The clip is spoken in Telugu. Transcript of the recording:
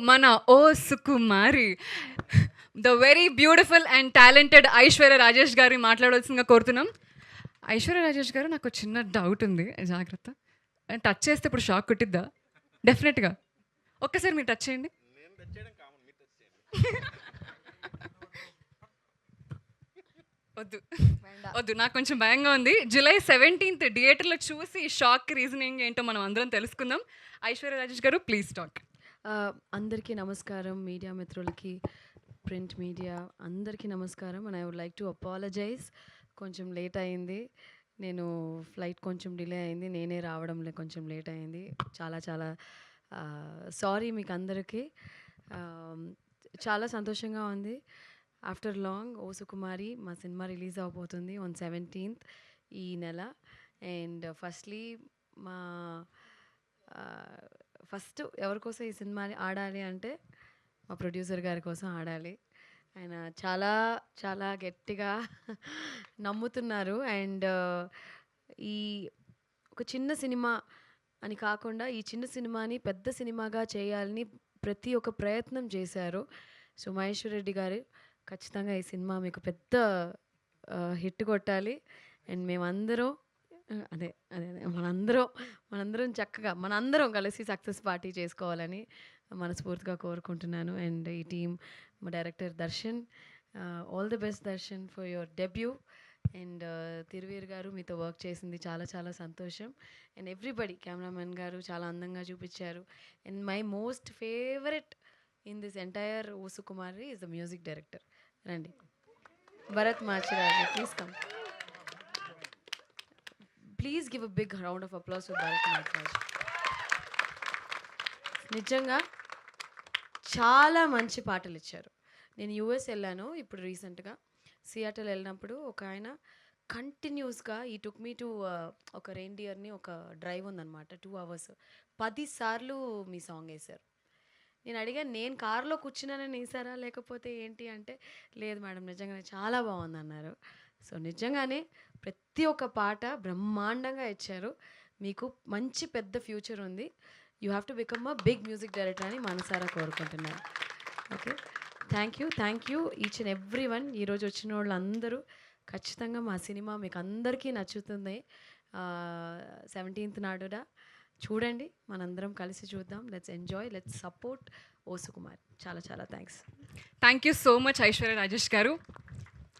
మన O Sukumari the very beautiful and talented Aishwarya Rajesh గారి మాట్లాడాల్సిందిగా కోరుతున్నాం. ఐశ్వర్య రాజేష్ గారు, నాకు చిన్న డౌట్ ఉంది, జాగ్రత్త. టచ్ చేస్తే ఇప్పుడు షాక్ కొట్టిద్దా? డెఫినెట్గా ఒక్కసారి మీరు టచ్ చేయండి. వద్దు వద్దు, నాకు కొంచెం భయంగా ఉంది. జూలై 17th థియేటర్లో చూసి షాక్ రీజనింగ్ ఏంటో మనం అందరం తెలుసుకుందాం. ఐశ్వర్య రాజేష్ గారు, ప్లీజ్ టాక్. అందరికీ నమస్కారం, మీడియా మిత్రులకి, ప్రింట్ మీడియా అందరికీ నమస్కారం. And I would like to apologise, కొంచెం లేట్ అయింది. నేను ఫ్లైట్ కొంచెం డిలే అయింది, నేనే రావడంలో కొంచెం లేట్ అయింది. చాలా చాలా సారీ మీకు అందరికీ. చాలా సంతోషంగా ఉంది. ఆఫ్టర్ లాంగ్ ఓ సుకుమారి మా సినిమా రిలీజ్ అవబోతుంది ఆన్ 17th ఈ నెల. అండ్ ఫస్ట్లీ మా ఫస్ట్ ఎవరి కోసం ఈ సినిమా ఆడాలి అంటే మా ప్రొడ్యూసర్ గారి కోసం ఆడాలి. ఆయన చాలా చాలా గట్టిగా నమ్ముతున్నారు. అండ్ ఈ ఒక చిన్న సినిమా అని కాకుండా ఈ చిన్న సినిమాని పెద్ద సినిమాగా చేయాలని ప్రతి ఒక్క ప్రయత్నం చేశారు. సో మహేశ్వర్ రెడ్డి గారు, ఖచ్చితంగా ఈ సినిమా మీకు పెద్ద హిట్ కొట్టాలి. అండ్ మేమందరం అదే అదే అదే మనందరం చక్కగా మనందరం కలిసి సక్సెస్ పార్టీ చేసుకోవాలని మనస్ఫూర్తిగా కోరుకుంటున్నాను. అండ్ ఈ టీం, మా director Darshan, all the best Darshan for your debut. And Thiruveer గారు, మీతో వర్క్ చేసింది చాలా చాలా సంతోషం. అండ్ ఎవ్రీబడి, కెమెరామెన్ గారు చాలా అందంగా చూపించారు. And my most favourite in this entire O Sukumari is the music director. రండి, Bharath Machiraju, please come. Please give a big round of applause for Bharath Machiraju. నిజంగా చాలా మంచి పాటలు ఇచ్చారు. నేను యూఎస్ వెళ్ళాను ఇప్పుడు రీసెంట్గా. సియాటల్ వెళ్ళినప్పుడు ఒక ఆయన కంటిన్యూస్గా ఈ టుక్ మీ టు ఒక రెయిన్డియర్ని, ఒక డ్రైవ్ ఉందన్నమాట 2 hours, 10 సార్లు మీ సాంగ్ వేశారు. నేను అడిగాను, నేను కార్లో కూర్చున్నానని వేసారా లేకపోతే ఏంటి అంటే, లేదు మేడం నిజంగానే చాలా బాగుంది అన్నారు. సో నిజంగానే ప్రతి ఒక్క పాట బ్రహ్మాండంగా ఇచ్చారు. మీకు మంచి పెద్ద ఫ్యూచర్ ఉంది. You have to become a big music director అని మనసారా కోరుకుంటున్నాను. Okay, thank you each and every one. ఈరోజు వచ్చిన వాళ్ళందరూ ఖచ్చితంగా మా సినిమా మీకు అందరికీ నచ్చుతుంది. 17th నాడుడా చూడండి, మనందరం కలిసి చూద్దాం. లెట్స్ ఎంజాయ్, లెట్స్ సపోర్ట్ ఓ సుకుమార్. చాలా చాలా thanks. Thank you so much Aishwarya Rajesh గారు.